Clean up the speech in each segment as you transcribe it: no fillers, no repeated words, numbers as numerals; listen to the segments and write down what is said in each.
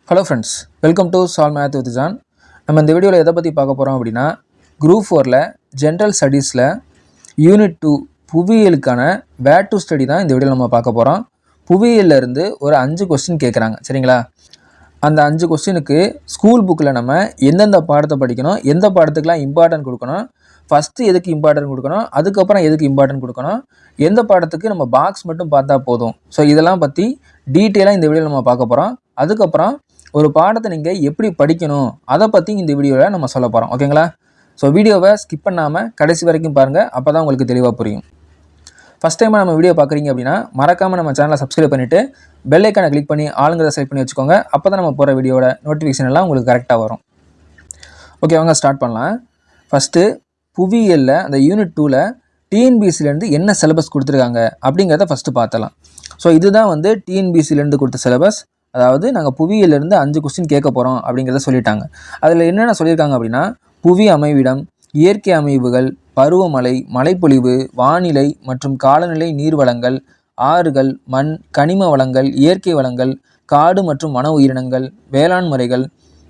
Hello friends, welcome to solve math with John. நம்ம இந்த வீடியோவில் எதை பற்றி பார்க்க போகிறோம் அப்படின்னா, குரூப் 4ல் ஜென்ரல் ஸ்டடீஸில் யூனிட் 2 புவியியலுக்கான வேர் டு ஸ்டடி தான் இந்த வீடியோவில் நம்ம பார்க்க போகிறோம். புவியியலிருந்து ஒரு 5 கொஸ்டின் கேட்குறாங்க, சரிங்களா? அந்த 5 கொஸ்டினுக்கு ஸ்கூல் புக்கில் நம்ம எந்தெந்த பாடத்தை படிக்கணும், எந்த பாடத்துக்கெலாம் இம்பார்ட்டன்ட் கொடுக்கணும், ஃபஸ்ட்டு எதுக்கு இம்பார்ட்டன்ட் கொடுக்கணும், அதுக்கப்புறம் எதுக்கு இம்பார்ட்டன்ட் கொடுக்கணும், எந்த பாடத்துக்கு நம்ம பாக்ஸ் மட்டும் பார்த்தா போதும், ஸோ இதெல்லாம் பற்றி டீட்டெயிலாக இந்த வீடியோவில் நம்ம பார்க்க போகிறோம். அதுக்கப்புறம் ஒரு பாடத்தை நீங்கள் எப்படி படிக்கணும் அதை பற்றி இந்த வீடியோவில் நம்ம சொல்ல போகிறோம், ஓகேங்களா? ஸோ வீடியோவை ஸ்கிப் பண்ணாமல் கடைசி வரைக்கும் பாருங்கள், அப்போ தான் உங்களுக்கு தெளிவாக புரியும். ஃபஸ்ட் டைமாக நம்ம வீடியோ பார்க்குறீங்க அப்படின்னா மறக்காமல் நம்ம சேனலை சப்ஸ்கிரைப் பண்ணிவிட்டு பெல் ஐக்கானை கிளிக் பண்ணி ஆளுங்கிறத செலக்ட் பண்ணி வச்சுக்கோங்க. அப்போ தான் நம்ம போகிற வீடியோட நோட்டிஃபிகேஷன் எல்லாம் உங்களுக்கு கரெக்டாக வரும். ஓகே, வாங்க ஸ்டார்ட் பண்ணலாம். ஃபஸ்ட்டு புவியியலில் அந்த யூனிட் 2ல் டிஎன்பிசிலேருந்து என்ன சிலபஸ் கொடுத்துருக்காங்க அப்படிங்கிறத ஃபஸ்ட்டு பார்த்தலாம். ஸோ இதுதான் வந்து டிஎன்பிசிலேருந்து கொடுத்த சிலபஸ். அதாவது நாங்கள் புவியிலிருந்து 5 கொஸ்டின் கேட்க போகிறோம் அப்படிங்கிறத சொல்லிட்டாங்க. அதில் என்னென்ன சொல்லியிருக்காங்க அப்படின்னா, புவி அமைவிடம், இயற்கை அமைவுகள், பருவமழை, மழைப்பொழிவு, வானிலை மற்றும் காலநிலை, நீர்வளங்கள், ஆறுகள், மண், கனிம வளங்கள், இயற்கை வளங்கள், காடு மற்றும் வன உயிரினங்கள், வேளாண் முறைகள்,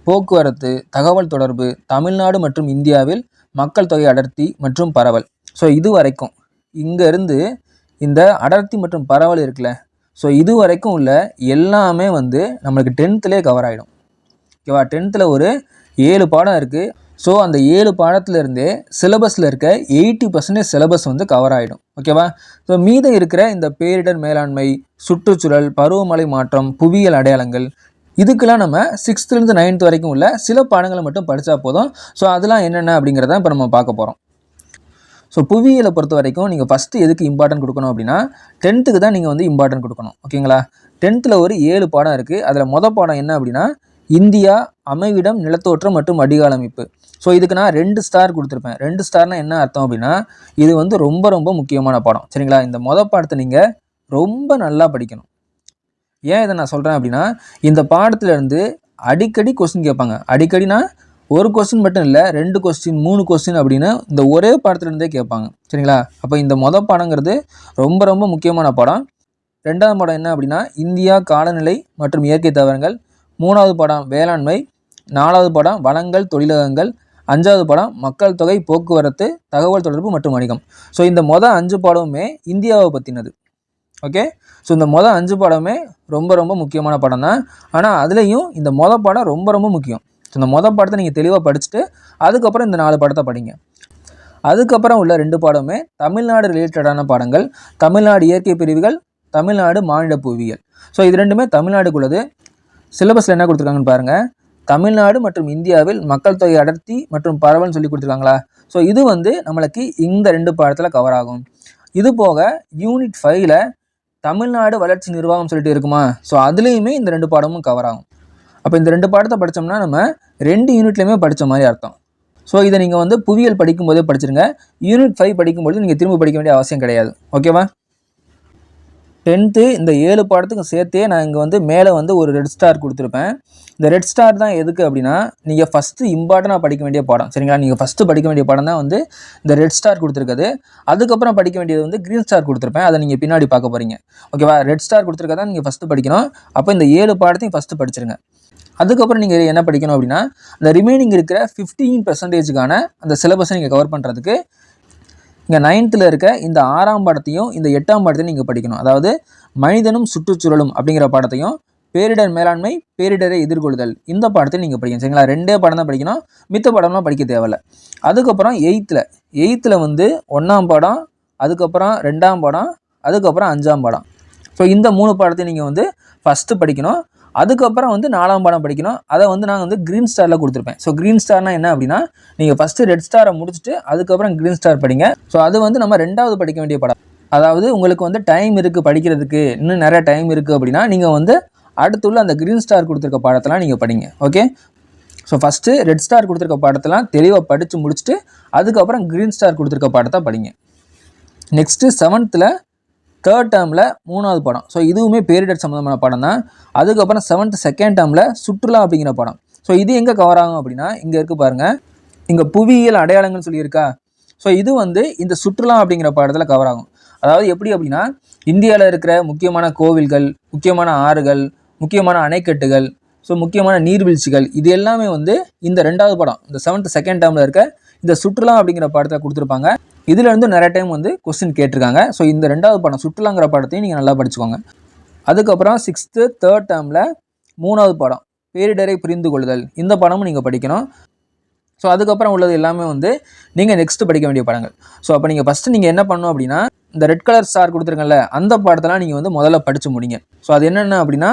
போக்குவரத்து, தகவல் தொடர்பு, தமிழ்நாடு மற்றும் இந்தியாவில் மக்கள் தொகை அடர்த்தி மற்றும் பரவல். ஸோ இது வரைக்கும் இங்கேருந்து இந்த அடர்த்தி மற்றும் பரவல் இருக்குல்ல, ஸோ இது வரைக்கும் உள்ள எல்லாமே வந்து நம்மளுக்கு 10th கவர் ஆகிடும், ஓகேவா? 10th ஒரு 7 பாடம் இருக்குது. ஸோ அந்த 7 பாடத்துலேருந்தே சிலபஸில் இருக்க 80% சிலபஸ் வந்து கவர் ஆகிடும், ஓகேவா? ஸோ மீதம் இருக்கிற இந்த பேரிடர் மேலாண்மை, சுற்றுச்சூழல், பருவமழை மாற்றம், புவியியல் அடையாளங்கள், இதுக்கெல்லாம் நம்ம 6th 9th வரைக்கும் உள்ள சில பாடங்களை மட்டும் படித்தா போதும். ஸோ அதெல்லாம் என்னென்ன அப்படிங்கிறத இப்போ நம்ம பார்க்க போகிறோம். ஸோ புவியியலை பொறுத்த வரைக்கும் நீங்கள் ஃபஸ்ட்டு எதுக்கு இம்பார்ட்டன்ட் கொடுக்கணும் அப்படின்னா 10th தான் நீங்கள் வந்து இம்பார்ட்டன்ட் கொடுக்கணும், ஓகேங்களா? 10th ஒரு 7 பாடம் இருக்குது. அதில் மொதல் பாடம் என்ன அப்படின்னா, இந்தியா அமைவிடம், நிலத்தோற்றம் மற்றும் வடிகால் அமைப்பு. ஸோ இதுக்கு நான் 2 ஸ்டார் கொடுத்துருப்பேன். 2 ஸ்டார்னால் என்ன அர்த்தம் அப்படின்னா, இது வந்து ரொம்ப ரொம்ப முக்கியமான பாடம், சரிங்களா? இந்த மொதல் பாடத்தை நீங்கள் ரொம்ப நல்லா படிக்கணும். ஏன் இதை நான் சொல்கிறேன் அப்படின்னா, இந்த பாடத்துலேருந்து அடிக்கடி கொஸ்டின் கேட்பாங்க. அடிக்கடினா ஒரு கொஸ்டின் மட்டும் இல்லை, 2 கொஸ்டின் 3 கொஸ்டின் அப்படின்னு இந்த ஒரே பாடத்துலேருந்தே கேட்பாங்க, சரிங்களா? அப்போ இந்த மொதல் பாடங்கிறது ரொம்ப ரொம்ப முக்கியமான பாடம். 2வது பாடம் என்ன அப்படின்னா, இந்தியா, காலநிலை மற்றும் இயற்கை தாவரங்கள். 3வது பாடம் வேளாண்மை. 4வது பாடம் வளங்கள், தொழிலகங்கள். 5வது பாடம் மக்கள் தொகை, போக்குவரத்து, தகவல் தொடர்பு மற்றும் வணிகம். ஸோ இந்த மொதல் 5 பாடமுமே இந்தியாவை பற்றினது, ஓகே? ஸோ இந்த மொதல் 5 பாடமே ரொம்ப ரொம்ப முக்கியமான பாடம் தான். ஆனால் அதுலேயும் இந்த மொதல் பாடம் ரொம்ப ரொம்ப முக்கியம். ஸோ இந்த மொதல் பாடத்தை நீங்கள் தெளிவாக படிச்சுட்டு அதுக்கப்புறம் இந்த 4 பாடத்தை படிங்க. அதுக்கப்புறம் உள்ள 2 பாடமே தமிழ்நாடு ரிலேட்டடான பாடங்கள். தமிழ்நாடு இயற்கை பிரிவுகள், தமிழ்நாடு மாநில புவியியல். ஸோ இது ரெண்டுமே தமிழ்நாடுக்குள்ளது. சிலபஸில் என்ன கொடுத்துருக்காங்கன்னு பாருங்கள். தமிழ்நாடு மற்றும் இந்தியாவில் மக்கள் தொகை அடர்த்தி மற்றும் பரவல்னு சொல்லி கொடுத்துருக்காங்களா? ஸோ இது வந்து நம்மளுக்கு இந்த 2 பாடத்தில் கவர் ஆகும். இது போக யூனிட் 5ல் தமிழ்நாடு வளர்ச்சி நிர்வாகம் சொல்லிட்டு இருக்குமா? ஸோ அதுலேயுமே இந்த 2 பாடமும் கவர் ஆகும். அப்போ இந்த 2 பாடத்தை படித்தோம்னா நம்ம 2 யூனிட்லேயுமே படித்த மாதிரி அர்த்தம். ஸோ இதை நீங்கள் வந்து புவியியல் படிக்கும்போதே படிச்சிருங்க. யூனிட் 5 படிக்கும்போது நீங்கள் திரும்ப படிக்க வேண்டிய அவசியம் கிடையாது, ஓகேவா? 10th இந்த 7 பாடத்துக்கும் சேர்த்தே நான் இங்கே வந்து மேலே வந்து ஒரு ரெட் ஸ்டார் கொடுத்துருப்பேன். இந்த ரெட் ஸ்டார் தான் எதுக்கு அப்படின்னா, நீங்கள் ஃபஸ்ட்டு இம்பார்ட்டனாக படிக்க வேண்டிய பாடம், சரிங்களா? நீங்கள் ஃபஸ்ட்டு படிக்க வேண்டிய பாடம் தான் வந்து இந்த ரெட் ஸ்டார் கொடுத்துருக்குது. அதுக்கப்புறம் படிக்க வேண்டியது வந்து க்ரீன் ஸ்டார் கொடுத்துருப்பேன். அதை நீங்கள் பின்னாடி பார்க்க போகிறீங்க, ஓகேவா? ரெட் ஸ்டார் கொடுத்துருக்கதான் நீங்கள் ஃபஸ்ட்டு படிக்கணும். அப்போ இந்த 7 பாடத்தையும் ஃபஸ்ட்டு படிச்சிருங்க. அதுக்கப்புறம் நீங்கள் என்ன படிக்கணும் அப்படின்னா, இந்த ரிமைனிங் இருக்கிற 15%க்கான அந்த சிலபஸை நீங்கள் கவர் பண்ணுறதுக்கு இங்கே 9th இருக்க இந்த 6ஆம் பாடத்தையும் இந்த 8ஆம் பாடத்தையும் நீங்கள் படிக்கணும். அதாவது மனிதனும் சுற்றுச்சூழலும் அப்படிங்கிற பாடத்தையும், பேரிடர் மேலாண்மை, பேரிடரை எதிர்கொள்ளுதல், இந்த பாடத்தையும் நீங்கள் படிக்கணும், சரிங்களா? 2 பாடம் தான் படிக்கணும், மித்த பாடம்லாம் படிக்க தேவையில்லை. அதுக்கப்புறம் 8th வந்து 1ஆம் பாடம், அதுக்கப்புறம் 2ஆம் பாடம், அதுக்கப்புறம் 5ஆம் பாடம். ஸோ இந்த 3 பாடத்தையும் நீங்கள் வந்து ஃபஸ்ட்டு படிக்கணும். அதுக்கப்புறம் வந்து 4ஆம் பாடம் படிக்கணும். அதை வந்து நான் வந்து க்ரீன் ஸ்டாரில் கொடுத்துருப்பேன். ஸோ க்ரீன் ஸ்டார்னால் என்ன அப்படின்னா, நீங்கள் ஃபஸ்ட்டு ரெட் ஸ்டாரை முடிச்சுட்டு அதுக்கப்புறம் க்ரீன் ஸ்டார் படிங்க. ஸோ அது வந்து நம்ம 2வது படிக்க வேண்டிய பாடம். அதாவது உங்களுக்கு வந்து டைம் இருக்குது படிக்கிறதுக்கு, இன்னும் நிறைய டைம் இருக்குது அப்படின்னா நீங்கள் வந்து அடுத்துள்ள அந்த க்ரீன் ஸ்டார் கொடுத்துருக்க பாடத்தெல்லாம் நீங்கள் படிங்க, okay? So first red star கொடுத்துருக்க பாடத்தெல்லாம் தெளிவாக படித்து முடிச்சுட்டு அதுக்கப்புறம் க்ரீன் ஸ்டார் கொடுத்துருக்க பாடத்தை படிங்க. நெக்ஸ்ட்டு 7th 3rd டேர்மில் 3வது பாடம். ஸோ இதுவுமே பேரிடர் சம்மந்தமான பாடம் தான். அதுக்கப்புறம் 7th 2nd டேர்மில் சுற்றுலா அப்படிங்கிற பாடம். ஸோ இது எங்கே கவர் ஆகும் அப்படின்னா, இங்கே இருக்குது பாருங்கள், இங்கே புவியியல் அடையாளங்கள் சொல்லியிருக்கா? ஸோ இது வந்து இந்த சுற்றுலா அப்படிங்கிற பாடத்தில் கவர் ஆகும். அதாவது எப்படி அப்படின்னா, இந்தியாவில் இருக்கிற முக்கியமான கோவில்கள், முக்கியமான ஆறுகள், முக்கியமான அணைக்கட்டுகள், ஸோ முக்கியமான நீர்வீழ்ச்சிகள் இது எல்லாமே வந்து இந்த 2வது படம் இந்த 7th செகண்ட் டேர்மில் இருக்க இந்த சுற்றுலா அப்படிங்கிற படத்தை கொடுத்துருப்பாங்க. இதுலேருந்து நிறைய டைம் வந்து கொஸ்டின் கேட்டிருக்காங்க. ஸோ இந்த 2வது படம் சுற்றுலாங்கிற படத்தையும் நீங்கள் நல்லா படிச்சுக்கோங்க. அதுக்கப்புறம் 6th 3rd டேர்மில் 3வது படம் பேரிடரை புரிந்து கொள்ளுதல் இந்த படமும் நீங்கள் படிக்கணும். ஸோ அதுக்கப்புறம் உள்ளது எல்லாமே வந்து நீங்கள் நெக்ஸ்ட்டு படிக்க வேண்டிய படங்கள். ஸோ அப்போ நீங்கள் ஃபஸ்ட்டு நீங்கள் என்ன பண்ணணும் அப்படின்னா இந்த ரெட் கலர் ஸ்டார் கொடுத்துருக்கல அந்த படத்தெல்லாம் நீங்கள் வந்து முதல்ல படித்து முடிங்க. ஸோ அது என்னென்ன அப்படின்னா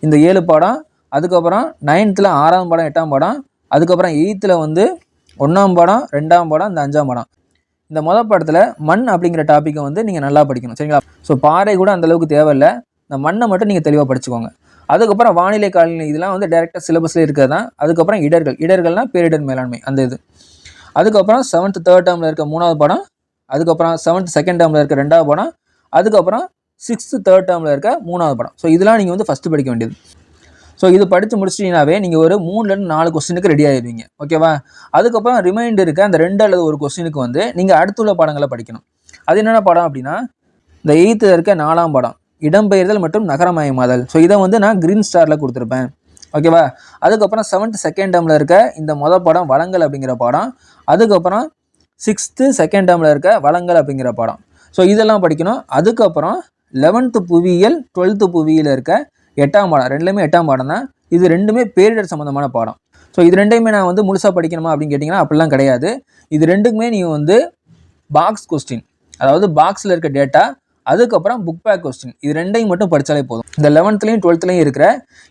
இந்த 7 படம், அதுக்கப்புறம் 9th 6ஆம் படம் 8ஆம் படம், அதுக்கப்புறம் 8th வந்து 1ஆம் படம் 2ஆம் படம் இந்த 5ஆம் படம். இந்த மொதல் படத்தில் மண் அப்படிங்கிற டாப்பிக்கை வந்து நீங்கள் நல்லா படிக்கணும் சரிங்களா. ஸோ பாறை கூட அந்தளவுக்கு தேவையில்லை, இந்த மண்ணை மட்டும் நீங்கள் தெளிவாக படிச்சுக்கோங்க. அதுக்கப்புறம் வானிலை காலநிலை இதெல்லாம் வந்து டேரெக்டாக சிலபஸில் இருக்கிறது தான். அதுக்கப்புறம் இடர்கள்னால் பேரிடர் மேலாண்மை அந்த இது. அதுக்கப்புறம் 7th 3rd டேர்மில் இருக்க 3வது படம், அதுக்கப்புறம் 7th செகண்ட் டேர்மில் இருக்க 2வது படம், அதுக்கப்புறம் 6th 3rd டேர்மில் இருக்க 3வது படம். ஸோ இதெல்லாம் நீங்கள் வந்து ஃபஸ்ட்டு படிக்க வேண்டியது. ஸோ இது படித்து முடிச்சிட்டிங்கனாவே நீங்கள் ஒரு 3-4 கொஸ்டினுக்கு ரெடி ஆகிடுவீங்க ஓகேவா. அதுக்கப்புறம் ரிமைண்டர் இருக்க அந்த 2 அல்லது 1 கொஸ்டினுக்கு வந்து நீங்கள் அடுத்துள்ள படங்களை படிக்கணும். அது என்னென்ன படம் அப்படின்னா இந்த 8th இருக்க 4ஆம் படம் இடம்பெயர்தல் மற்றும் நகரமயமாதல். ஸோ இதை வந்து நான் க்ரீன் ஸ்டாரில் கொடுத்துருப்பேன் ஓகேவா. அதுக்கப்புறம் 7th செகண்ட் டேர்மில் இருக்க இந்த மொதல் படம் வளங்கள் அப்படிங்கிற படம், அதுக்கப்புறம் 6th செகண்ட் டேர்மில் இருக்க வளங்கள் அப்படிங்கிற படம். ஸோ இதெல்லாம் படிக்கணும். அதுக்கப்புறம் 11th புவியியல் 12th புவியியல் இருக்க 8ஆம் படம், ரெண்டுலேயுமே 8ஆம் படம் தான். இது ரெண்டுமே பேரிடர் சம்மந்தமான பாடம். ஸோ இது ரெண்டையுமே நான் வந்து முழுசாக படிக்கணுமா அப்படின்னு கேட்டிங்கன்னா அப்படிலாம் கிடையாது. இது ரெண்டுக்குமே நீங்கள் வந்து பாக்ஸ் கொஸ்டின், அதாவது பாக்ஸில் இருக்க டேட்டா, அதுக்கப்புறம் புக் பேக் கொஸ்டின் இது ரெண்டையும் மட்டும் படித்தாலே போதும். இந்த 11th 12th இருக்கிற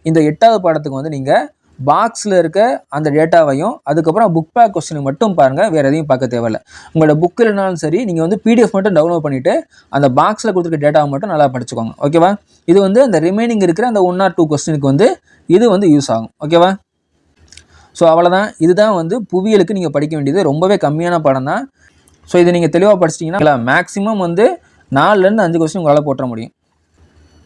இந்த 8வது பாடத்துக்கு வந்து நீங்கள் பாக்ஸில் இருக்க அந்த டேட்டாவையும் அதுக்கப்புறம் புக் பேக் கொஸ்டின் மட்டும் பாருங்கள், வேறு எதையும் பார்க்க தேவையில்லை. உங்களோட புக் இல்லைனாலும் சரி நீங்கள் வந்து PDF மட்டும் டவுன்லோட் பண்ணிவிட்டு அந்த பாக்ஸில் கொடுத்துருக்க டேட்டாவை மட்டும் நல்லா படிச்சுக்கோங்க ஓகேவா. இது வந்து அந்த ரிமைனிங் இருக்கிற அந்த 1 or 2 கொஸ்டினுக்கு வந்து இது வந்து யூஸ் ஆகும் ஓகேவா. ஸோ அவ்வளோதான், இதுதான் வந்து புவியியலுக்கு நீங்கள் படிக்க வேண்டியது. ரொம்பவே கம்மியான பாடம் தான். ஸோ இதை நீங்கள் தெளிவாக படிச்சிட்டிங்கன்னா மேக்ஸிமம் வந்து 4-5 கொஸ்டின் உங்களால் போட்டுற முடியும்.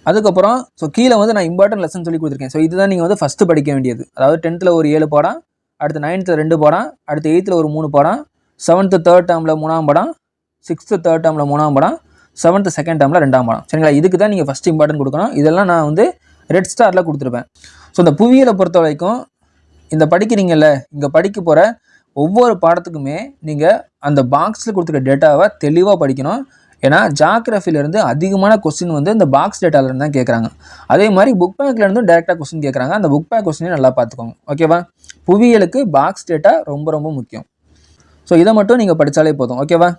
அதுக்கப்புறம் ஸோ கீழே வந்து நான் இம்பார்ட்டன்ட் லெசன் சொல்லி கொடுத்துருக்கேன். ஸோ இதுதான் நீங்கள் வந்து ஃபஸ்ட்டு படிக்க வேண்டியது. அதாவது 10th ஒரு 7 பாடம், அடுத்து 9th 2 பாடம், அடுத்து 8th ஒரு 3 பாடம், 7th 3rd டேர்மில் 3ஆம் படம், 6th 3rd டேர்மில் 3ஆம் படம், 7th செகண்ட் டேர்மில் 2ஆம் படம் சரிங்களா. இதுக்கு தான் நீங்கள் ஃபஸ்ட்டு இம்பார்ட்டன்ட் கொடுக்கணும். இதெல்லாம் நான் வந்து ரெட் ஸ்டாரில் கொடுத்துருப்பேன். ஸோ இந்த புவியியலை பொறுத்த வரைக்கும் இந்த படிக்கிறீங்கல்ல, இங்கே படிக்க போகிற ஒவ்வொரு பாடத்துக்குமே நீங்கள் அந்த பாக்ஸில் கொடுத்துருக்க டேட்டாவை தெளிவாக படிக்கணும். ஏன்னா ஜாகிரஃபிலேருந்து அதிகமான கொஸ்டின் வந்து இந்த பாக்ஸ் டேட்டாவிலேருந்து தான் கேட்குறாங்க. அதே மாதிரி புக் பேக்லேருந்தும் டேரெக்டாக கொஸ்டின் கேட்குறாங்க. அந்த புக் பேக் கொஸ்டினே நல்லா பார்த்துக்கோங்க ஓகேவா. புவியியலுக்கு பாக்ஸ் டேட்டா ரொம்ப ரொம்ப முக்கியம். ஸோ இதை மட்டும் நீங்கள் படித்தாலே போதும் ஓகேவா.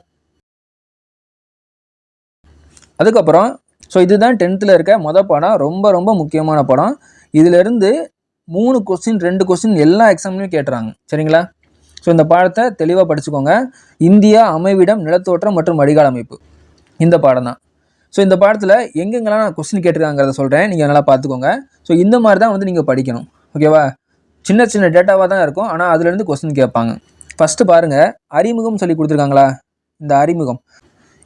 அதுக்கப்புறம் ஸோ இதுதான் 10th இருக்க மொதல் பாடம், ரொம்ப ரொம்ப முக்கியமான படம். இதிலேருந்து 3 கொஸ்டின் 2 கொஸ்டின் எல்லா எக்ஸாம்லையும் கேட்டுறாங்க சரிங்களா. ஸோ இந்த பாடத்தை தெளிவாக படிச்சுக்கோங்க. இந்தியா அமைவிடம் நிலத்தோற்றம் மற்றும் வடிகால் அமைப்பு இந்த பாடம் தான். ஸோ இந்த பாடத்தில் எங்கெங்கெல்லாம் நான் கொஸ்டின் கேட்டிருக்காங்கிறத சொல்கிறேன், நீங்கள் நல்லா பார்த்துக்கோங்க. ஸோ இந்த மாதிரி தான் வந்து நீங்கள் படிக்கணும் ஓகேவா. சின்ன சின்ன டேட்டாவாக தான் இருக்கும், ஆனால் அதுலேருந்து கொஸ்டின் கேட்பாங்க. ஃபஸ்ட்டு பாருங்கள், அறிமுகம் சொல்லி கொடுத்துருக்காங்களா.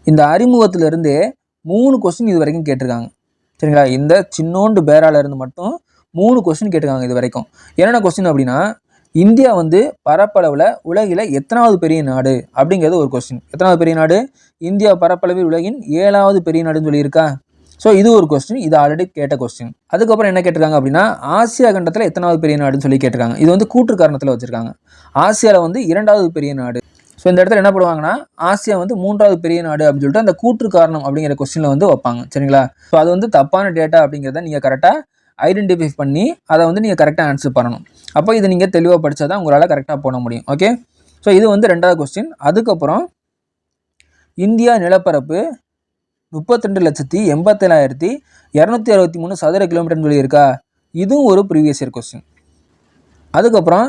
இந்த அறிமுகத்திலேருந்தே 3 கொஸ்டின் இது வரைக்கும் கேட்டிருக்காங்க சரிங்களா. இந்த சின்னோண்டு பேராலேருந்து மட்டும் 3 கொஸ்டின் கேட்டிருக்காங்க இது வரைக்கும். என்னென்ன கொஸ்டின் அப்படின்னா இந்தியா வந்து பரப்பளவில் உலகில் எத்தனாவது பெரிய நாடு அப்படிங்கிறது ஒரு கொஸ்டின். எத்தனாவது பெரிய நாடு? இந்தியா பரப்பளவில் உலகின் 7வது பெரிய நாடுன்னு சொல்லியிருக்கா. ஸோ இது ஒரு கொஸ்டின், இது ஆல்ரெடி கேட்ட கொஸ்டின். அதுக்கப்புறம் என்ன கேட்டிருக்காங்க அப்படின்னா ஆசியா கண்டத்தில் எத்தனாவது பெரிய நாடுன்னு சொல்லி கேட்டிருக்காங்க. இது வந்து கூற்று காரணத்தில் வச்சுருக்காங்க. ஆசியாவில் வந்து 2வது பெரிய நாடு. ஸோ இந்த இடத்துல என்ன பண்ணுவாங்கன்னா ஆசியா வந்து 3வது பெரிய நாடு அப்படின்னு சொல்லிட்டு அந்த கூற்று காரணம் அப்படிங்கிற கொஸ்டினில் வந்து வைப்பாங்க சரிங்களா. ஸோ அது வந்து தப்பான டேட்டா அப்படிங்கிறத நீங்கள் கரெக்டாக ஐடென்டிஃபை பண்ணி அதை வந்து நீங்கள் கரெக்டாக ஆன்சர் பண்ணணும். அப்போ இதை நீங்கள் தெளிவாக படித்தா தான் உங்களால் கரெக்டாக போட முடியும் ஓகே. ஸோ இது வந்து 2வது கொஸ்டின். அதுக்கப்புறம் இந்தியா நிலப்பரப்பு 32,87,263 சதுர கிலோமீட்டர்னு சொல்லியிருக்கா. இதுவும் ஒரு ப்ரீவியஸ் இயர் கொஸ்டின். அதுக்கப்புறம்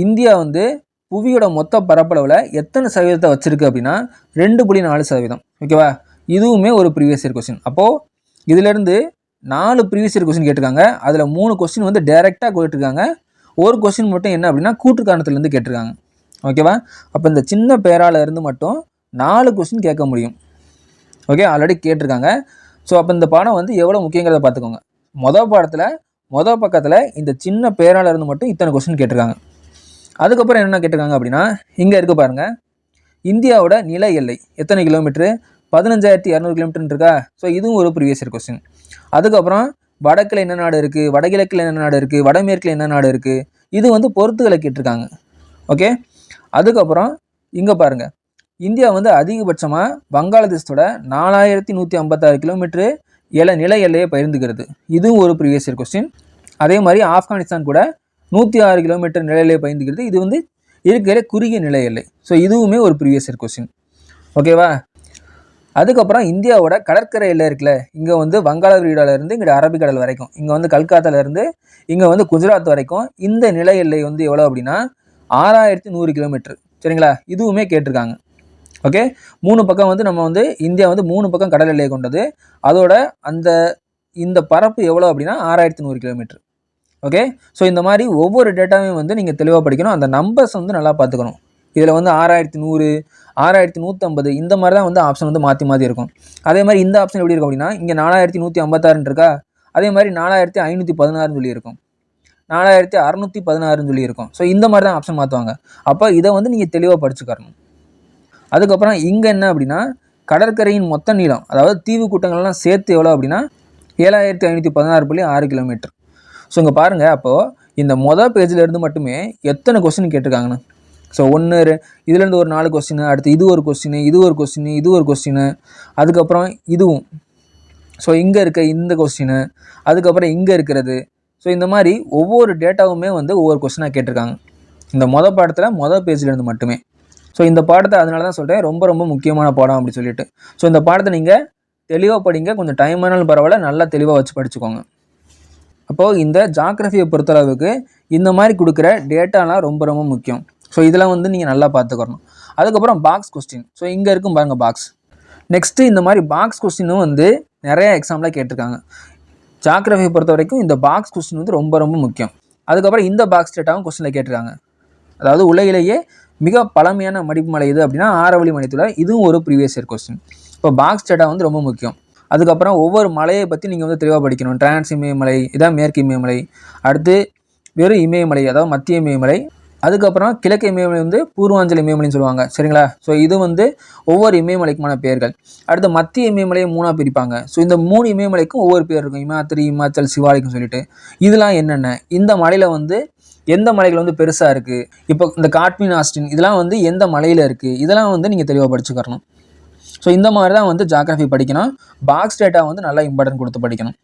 இந்தியா வந்து புவியோட மொத்த பரப்பளவில் எத்தனை சதவீதத்தை வச்சுருக்கு அப்படின்னா 2.4% ஓகேவா. இதுவுமே ஒரு ப்ரீவியஸ் இயர் கொஸ்டின். அப்போது இதிலேருந்து 4 ப்ரீவியஸ் இயர் கொஸ்டின் கேட்டிருக்காங்க. அதில் 3 கொஸ்டின் வந்து டேரெக்டாக கேட்டிருக்காங்க. ஒரு கொஸ்டின் மட்டும் என்ன அப்படின்னா கூற்று காரணத்துலேருந்து கேட்டிருக்காங்க ஓகேவா. அப்போ இந்த சின்ன பேரால் இருந்து மட்டும் 4 கொஸ்டின் கேட்க முடியும் ஓகே, ஆல்ரெடி கேட்டிருக்காங்க. ஸோ அப்போ இந்த பாடம் வந்து எவ்வளோ முக்கியங்கிறத பார்த்துக்கோங்க. மொதல் பக்கத்தில் இந்த சின்ன பேரால் இருந்து மட்டும் இத்தனை கொஸ்டின் கேட்டிருக்காங்க. அதுக்கப்புறம் என்னென்ன கேட்டிருக்காங்க அப்படின்னா இங்கே இருக்க பாருங்கள், இந்தியாவோட நில எல்லை எத்தனை கிலோமீட்ரு? 15,200 கிலோமீட்டர்னு இருக்கா. ஸோ இதுவும் ஒரு ப்ரீவியஸ் இயர் கொஸ்டின். அதுக்கப்புறம் வடக்கில் என்ன நாடு இருக்குது, வடகிழக்கில் என்ன நாடு இருக்குது, வடமேற்கில் என்ன நாடு இருக்குது, இது வந்து பொறுத்துகளை கேட்டிருக்காங்க. ஓகே, அதுக்கப்புறம் இங்கே பாருங்கள், இந்தியா வந்து அதிகபட்சமாக வங்காளதேசத்தோட 4156 கிலோமீட்டரு நில எல்லையை பகிர்ந்துக்கிறது. இதுவும் ஒரு ப்ரீவியஸ் இயர் கொஸ்டின். அதே மாதிரி ஆப்கானிஸ்தான் கூட 106 கிலோமீட்டர் நில எல்லையை பகிர்ந்துக்கிறது. இது வந்து இருக்கிற குறுகிய நில எல்லை. ஸோ இதுவுமே ஒரு ப்ரீவியஸ் இயர் கொஸ்டின். ஓகேவா? அதுக்கப்புறம் இந்தியாவோட கடற்கரை எல்லை இருக்குல்ல, இங்கே வந்து வங்காள விரிகுடாலேருந்து இங்கே அரபிக்கடல் வரைக்கும், இங்கே வந்து கல்கத்தாலேருந்து இங்கே வந்து குஜராத் வரைக்கும் இந்த நில எல்லை வந்து எவ்வளோ அப்படின்னா 6100 கிலோமீட்டர். சரிங்களா? இதுவுமே கேட்டிருக்காங்க. ஓகே, 3 பக்கம் வந்து நம்ம வந்து இந்தியா வந்து 3 பக்கம் கடல் எல்லையை கொண்டது. அதோட இந்த பரப்பு எவ்வளோ அப்படின்னா 6100 கிலோமீட்டர். ஓகே, ஸோ இந்த மாதிரி ஒவ்வொரு டேட்டாவையும் வந்து நீங்கள் தெளிவாக படிக்கணும். அந்த நம்பர்ஸ் வந்து நல்லா பார்த்துக்கணும். இதில் வந்து 6100, 6150 இந்த மாதிரி தான் வந்து ஆப்ஷன் வந்து மாற்றி இருக்கும். அதே மாதிரி இந்த ஆப்ஷன் எப்படி இருக்கும் அப்படின்னா, இங்கே 4156 இருக்கா, அதே மாதிரி 4516 சொல்லியிருக்கும், 4616 சொல்லியிருக்கும். ஸோ இந்த மாதிரி தான் ஆப்ஷன் மாற்றுவாங்க. அப்போ இதை வந்து நீங்கள் தெளிவாக படிச்சுக்கறணும். அதுக்கப்புறம் இங்கே என்ன அப்படின்னா, கடற்கரையின் மொத்த நீளம், அதாவது தீவு கூட்டங்கள்லாம் சேர்த்து எவ்வளோ அப்படின்னா 7516.6 கிலோமீட்டர். ஸோ இங்கே பாருங்கள், அப்போது இந்த பேஜில் இருந்து மட்டுமே எத்தனை கொஸ்டின் கேட்டிருக்காங்கன்னு. ஸோ இதுலேருந்து ஒரு 4 கொஸ்டின், அடுத்து இது ஒரு கொஸ்டின், இது ஒரு கொஸ்டின், இது ஒரு கொஸ்டின், அதுக்கப்புறம் இதுவும், ஸோ இங்கே இருக்க இந்த கொஸ்டின், அதுக்கப்புறம் இங்கே இருக்கிறது. ஸோ இந்த மாதிரி ஒவ்வொரு டேட்டாவுமே வந்து ஒவ்வொரு கொஸ்டினாக கேட்டிருக்காங்க இந்த பாடத்தில் பேஜிலேருந்து மட்டுமே. ஸோ இந்த பாடத்தை அதனால தான் சொல்கிறேன், ரொம்ப ரொம்ப முக்கியமான பாடம் அப்படி சொல்லிட்டு. ஸோ இந்த பாடத்தை நீங்கள் தெளிவாக படிங்க, கொஞ்சம் டைம் ஆனாலும் பரவாயில்ல, நல்லா தெளிவாக வச்சு படிச்சுக்கோங்க. அப்போது இந்த ஜாகிரஃபியை பொறுத்தளவுக்கு இந்த மாதிரி கொடுக்குற டேட்டாலாம் ரொம்ப ரொம்ப முக்கியம். ஸோ இதெல்லாம் வந்து நீங்கள் நல்லா பார்த்துக்கணும். அதுக்கப்புறம் பாக்ஸ் கொஸ்டின். ஸோ இங்கே இருக்கும் பாருங்கள் பாக்ஸ். நெக்ஸ்ட்டு இந்த மாதிரி பாக்ஸ் கொஸ்டினும் வந்து நிறைய எக்ஸாம்பிளாக கேட்டிருக்காங்க. ஜாகிரஃபியை பொறுத்த வரைக்கும் இந்த பாக்ஸ் கொஸ்டின் வந்து ரொம்ப ரொம்ப முக்கியம். அதுக்கப்புறம் இந்த பாக்ஸ் டேட்டாவும் கொஸ்டினில் கேட்டிருக்காங்க. அதாவது உலகிலேயே மிக பழமையான மடிப்பு மலை எது அப்படின்னா ஆரவழி மலைத்தொடர். இதுவும் ஒரு ப்ரீவியஸ் இயர் கொஸ்டின். இப்போ பாக்ஸ் டேட்டா வந்து ரொம்ப முக்கியம். அதுக்கப்புறம் ஒவ்வொரு மலையை பற்றி நீங்கள் வந்து தெளிவாக படிக்கணும். டிரான்ஸ் இமயமலை, இதான் மேற்கு இமயமலை, அடுத்து வெறும் இமயமலை அதாவது மத்திய இமயமலை, அதுக்கப்புறம் கிழக்கு இமயமலை வந்து பூர்வாஞ்சல் இமயமலைன்னு சொல்லுவாங்க. சரிங்களா? ஸோ இது வந்து ஒவ்வொரு இமயமலைக்குமான பெயர்கள். அடுத்து மத்திய இமயமலையை 3ஆக பிரிப்பாங்க. ஸோ இந்த 3 இமயமலைக்கும் ஒவ்வொரு பேர் இருக்கும். இமாத்திரி, இமாச்சல், சிவாலிக்னு சொல்லிட்டு. இதெல்லாம் என்னென்ன, இந்த மலையில் வந்து எந்த மலைகள் வந்து பெருசாக இருக்குது, இப்போ இந்த காட்மின் ஆஸ்டின் இதெல்லாம் வந்து எந்த மலையில் இருக்குது, இதெல்லாம் வந்து நீங்கள் தெளிவாக படிச்சுக்கறணும். ஸோ இந்த மாதிரி தான் வந்து ஜாகிரஃபி படிக்கணும். பாக்ஸ் டேட்டா வந்து நல்லா இம்பார்ட்டன்ட் கொடுத்து படிக்கணும்.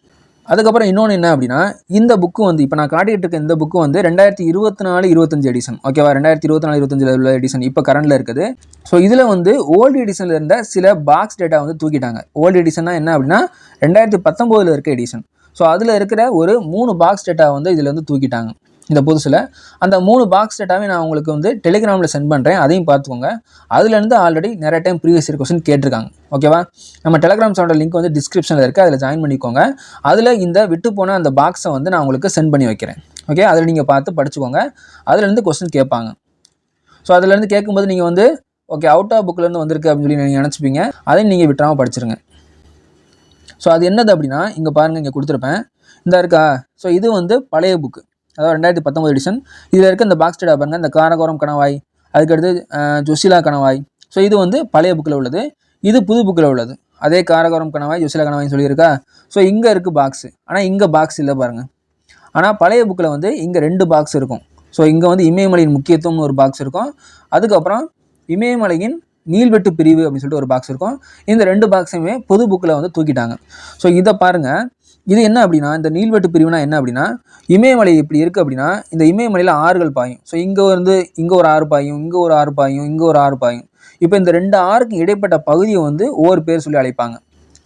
அதுக்கப்புறம் இன்னொன்று என்ன அப்படின்னா, இந்த புக்கு வந்து இப்போ நான் காட்டிகிட்டு இருக்க இந்த புக்கு வந்து 2024-25 எடிஷன். ஓகேவா? 2024-25 உள்ள எடிஷன் இப்போ கரண்டில் இருக்குது. ஸோ இதில் வந்து ஓல்டு எடிஷனில் இருந்த சில பாக்ஸ் டேட்டா வந்து தூக்கிட்டாங்க. ஓல்டு எடிஷன்னா என்ன அப்படின்னா 2019 இருக்க எடிஷன். ஸோ அதில் இருக்கிற ஒரு 3 பாக்ஸ் டேட்டா வந்து இதில் வந்து தூக்கிட்டாங்க இந்த புதுசில். அந்த 3 பாக்ஸ் டேட்டாவே நான் உங்களுக்கு வந்து டெலிகிராமில் சென்ட் பண்ணுறேன், அதையும் பார்த்துக்கோங்க. அதுலேருந்து ஆல்ரெடி நிறைய டைம் ப்ரீவியஸ் இயர் கொஸ்டின் கேட்டிருக்காங்க. ஓகேவா? நம்ம டெலிகிராம் சேனல் லிங்க் வந்து டிஸ்கிரிப்ஷனில் இருக்குது, அதில் ஜாயின் பண்ணிக்கோங்க. அதில் இந்த விட்டு போன அந்த பாக்ஸை வந்து நான் உங்களுக்கு சென்ட் பண்ணி வைக்கிறேன். ஓகே, அதில் நீங்கள் பார்த்து படிச்சுக்கோங்க. அதுலேருந்து கொஸ்டின் கேட்பாங்க. ஸோ அதுலேருந்து கேட்கும்போது நீங்கள் வந்து ஓகே அவுட் ஆஃப் புக்கிலேருந்து வந்திருக்கு அப்படின்னு சொல்லி நீங்கள் நினச்சிப்பீங்க. அதையும் நீங்கள் விட்டுறாமல் படிச்சிருங்க. ஸோ அது என்னது அப்படின்னா, இங்கே பாருங்கள், இங்கே கொடுத்துருப்பேன், இந்த இருக்கா. ஸோ இது வந்து பழைய புக்கு, அதாவது 2019 எடிஷன். இதில் இருக்க இந்த பாக்ஸ் டேட்டா பாருங்கள், இந்த காரகோரம் கணவாய், அதுக்கடுத்து ஜொசிலா கணவாய். ஸோ இது வந்து பழைய புக்கில் உள்ளது, இது புது புக்கில் உள்ளது. அதே காரகோரம் கணவாய், ஜொசிலா கணவாய்னு சொல்லியிருக்கா. ஸோ இங்கே இருக்குது பாக்ஸு, ஆனால் இங்கே பாக்ஸ் இல்லை பாருங்கள். ஆனால் பழைய புக்கில் வந்து இங்கே 2 பாக்ஸ் இருக்கும். ஸோ இங்கே வந்து இமயமலையின் முக்கியத்துவம்னு ஒரு பாக்ஸ் இருக்கும், அதுக்கப்புறம் இமயமலையின் நீள்வெட்டு பிரிவு அப்படின்னு சொல்லிட்டு ஒரு பாக்ஸ் இருக்கும். இந்த 2 பாக்ஸையுமே புது புக்கில் வந்து தூக்கிட்டாங்க. ஸோ இதை பாருங்கள், இது என்ன அப்படின்னா, இந்த நீள்வெட்டு பிரிவுனா என்ன அப்படின்னா, இமயமலை இப்படி இருக்குது அப்படின்னா, இந்த இமயமலையில் ஆறுகள் பாயும். ஸோ இங்கே வந்து இங்கே ஒரு ஆறு பாயும், இங்கே ஒரு ஆறு பாயும், இங்கே ஒரு ஆறு பாயும். இப்போ இந்த 2 ஆறுக்கும் இடைப்பட்ட பகுதியை வந்து ஒவ்வொரு பேர் சொல்லி அழைப்பாங்க.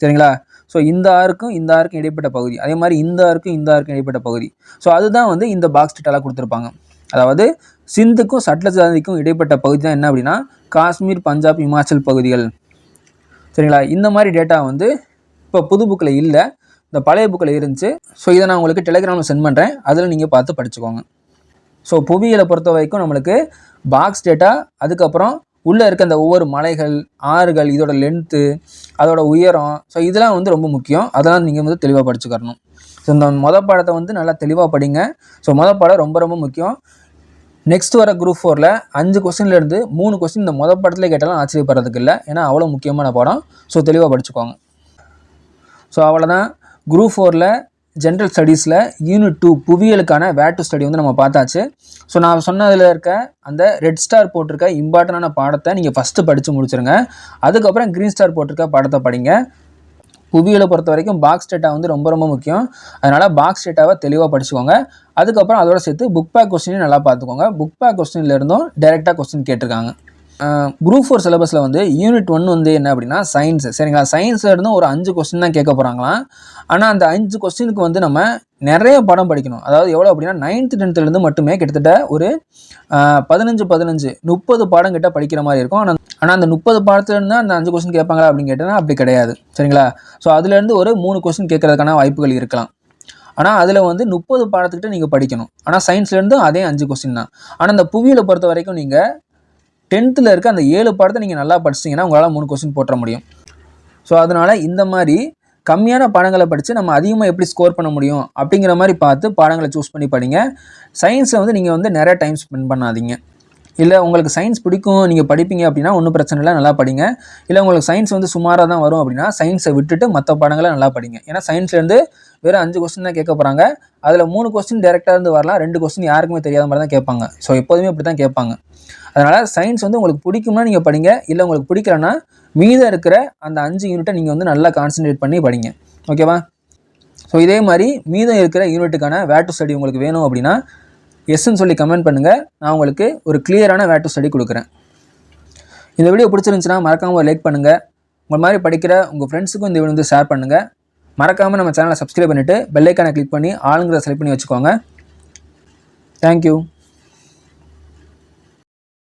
சரிங்களா? ஸோ இந்த ஆறுக்கும் இந்த ஆறுக்கும் இடைப்பட்ட பகுதி, அதே மாதிரி இந்த ஆறுக்கும் இந்த ஆறுக்கும் இடைப்பட்ட பகுதி. ஸோ அதுதான் வந்து இந்த பாக்ஸ் டேட்டாலாம் கொடுத்துருப்பாங்க. அதாவது சிந்துக்கும் சட்லஜ் நதிக்கும் இடைப்பட்ட பகுதி தான் என்ன அப்படின்னா காஷ்மீர், பஞ்சாப், இமாச்சல் பகுதிகள். சரிங்களா? இந்த மாதிரி டேட்டா வந்து இப்போ புது புக்கில் இல்லை, இந்த பழைய புக்கில் இருந்துச்சு. ஸோ இதை நான் உங்களுக்கு டெலிகிராமில் சென்ட் பண்ணுறேன், அதில் நீங்கள் பார்த்து படிச்சுக்கோங்க. ஸோ புவியியலை பொறுத்த வரைக்கும் நம்மளுக்கு பாக்ஸ் டேட்டா, அதுக்கப்புறம் உள்ளே இருக்க அந்த ஒவ்வொரு மலைகள், ஆறுகள், இதோட லென்த்து, அதோட உயரம், ஸோ இதெல்லாம் வந்து ரொம்ப முக்கியம். அதெல்லாம் நீங்கள் வந்து தெளிவாக படிச்சுக்கணும். ஸோ இந்த பாடத்தை வந்து நல்லா தெளிவாக படிங்க. ஸோ பாடம் ரொம்ப ரொம்ப முக்கியம். நெக்ஸ்ட் வர குரூப் 4ல் 5 கொஸ்டின்லேருந்து 3 கொஸ்டின் இந்த பாடத்தில் கேட்டாலும் ஆச்சரியப்படுறதுக்கு இல்லை, ஏன்னா அவ்வளோ முக்கியமான பாடம். ஸோ தெளிவாக படிச்சுக்கோங்க. ஸோ அவ்வளோதான். குரூப் 4ல் ஜென்ரல் ஸ்டடீஸில் யூனிட் 2 புவியியலுக்கான வேர் டு ஸ்டடி வந்து நம்ம பார்த்தாச்சு. ஸோ நான் சொன்னதில் இருக்க அந்த ரெட் ஸ்டார் போட்டிருக்க இம்பார்ட்டண்டான பாடத்தை நீங்கள் ஃபஸ்ட்டு படித்து முடிச்சிருங்க. அதுக்கப்புறம் க்ரீன் ஸ்டார் போட்டிருக்க பாடத்தை படிங்க. புவியியலை பொறுத்த வரைக்கும் பாக்ஸ் டேட்டா வந்து ரொம்ப ரொம்ப முக்கியம். அதனால் பாக்ஸ் டேட்டாவை தெளிவாக படிச்சுக்கோங்க. அதுக்கப்புறம் அதோட சேர்த்து புக் பேக் கொஸ்டினையும் நல்லா பார்த்துக்கோங்க. புக் பேக் கொஸ்டின்லேருந்தும் டைரெக்டாக கொஸ்டின் கேட்டிருக்காங்க. குரூப் 4 சிலபஸில் வந்து யூனிட் 1 வந்து என்ன அப்படின்னா சயின்ஸு. சரிங்களா, சயின்ஸில் இருந்தும் ஒரு 5 கொஸ்டின் தான் கேட்க போகிறாங்களாம். ஆனால் அந்த 5 கொஸ்டினுக்கு வந்து நம்ம நிறைய பாடம் படிக்கணும். அதாவது எவ்வளோ அப்படின்னா 9th 10th மட்டுமே கிட்டத்தட்ட ஒரு 30 பாடம் கிட்ட படிக்கிற மாதிரி இருக்கும். ஆனால் அந்த 30 பாடத்துலேருந்து அந்த 5 கொஸ்டின் கேட்பாங்களா அப்படின்னு கேட்டோன்னா அப்படி கிடையாது. சரிங்களா, ஸோ அதுலேருந்து ஒரு 3 கொஸ்டின் கேட்கறதுக்கான வாய்ப்புகள் இருக்கலாம். ஆனால் அதில் வந்து 30 பாடத்துக்கிட்ட நீங்கள் படிக்கணும். ஆனால் சயின்ஸ்லேருந்து அதே 5 கொஸ்டின் தான். ஆனால் இந்த புவியியலை பொறுத்த வரைக்கும் நீங்கள் 10th இருக்க அந்த 7 பாடத்தை நீங்கள் நல்லா படிச்சிட்டிங்கன்னா உங்களால் 3 கொஸ்டின் போட்டுற முடியும். ஸோ அதனால் இந்த மாதிரி கம்மியான பாடங்களை படித்து நம்ம அதிகமாக எப்படி ஸ்கோர் பண்ண முடியும் அப்படிங்கிற மாதிரி பார்த்து பாடங்களை சூஸ் பண்ணி படிங்க. சயின்ஸில் வந்து நீங்கள் வந்து நிறைய டைம் ஸ்பெண்ட் பண்ணாதீங்க. இல்லை உங்களுக்கு சயின்ஸ் பிடிக்கும், நீங்கள் படிப்பீங்க அப்படின்னா ஒன்றும் பிரச்சனை இல்லை, நல்லா படிங்க. இல்லை உங்களுக்கு சயின்ஸ் வந்து சுமாராக தான் வரும் அப்படின்னா சயின்ஸை விட்டுட்டு மற்ற பாடங்களை நல்லா படிங்க. ஏன்னா சயின்ஸ்லேருந்து வெறும் 5 கொஸ்டின் தான் கேட்க போகிறாங்க. அதில் 3 கொஸ்டின் டேரெக்டாக இருந்து வரலாம், 2 கொஸ்டின் யாருக்குமே தெரியாத மாதிரி தான் கேட்பாங்க. ஸோ எப்போதுமே அப்படி தான் கேட்பாங்க. அதனால் சயின்ஸ் வந்து உங்களுக்கு பிடிக்கும்னா நீங்கள் படிங்க. இல்லை உங்களுக்கு பிடிக்கலன்னா மீதம் இருக்கிற அந்த 5 யூனிட்டை நீங்கள் வந்து நல்லா கான்சன்ட்ரேட் பண்ணி படிங்க. ஓகேவா? ஸோ இதே மாதிரி மீதம் இருக்கிற யூனிட்டுக்கான வேர் டு ஸ்டடி உங்களுக்கு வேணும் அப்படின்னா எஸ்ன்னு சொல்லி கமெண்ட் பண்ணுங்கள். நான் உங்களுக்கு ஒரு கிளியரான வேர் டு ஸ்டடி கொடுக்குறேன். இந்த வீடியோ பிடிச்சிருந்துச்சுன்னா மறக்காமல் ஒரு லைக் பண்ணுங்கள். உங்கள் மாதிரி படிக்கிற உங்கள் ஃப்ரெண்ட்ஸுக்கும் இந்த வீடியோ வந்து ஷேர் பண்ணுங்கள். மறக்காமல் நம்ம சேனலை சப்ஸ்கிரைப் பண்ணிவிட்டு பெல் ஐக்கானை கிளிக் பண்ணி ஆளுங்கிற செலக்ட் பண்ணி வச்சுக்கோங்க. தேங்க்யூ.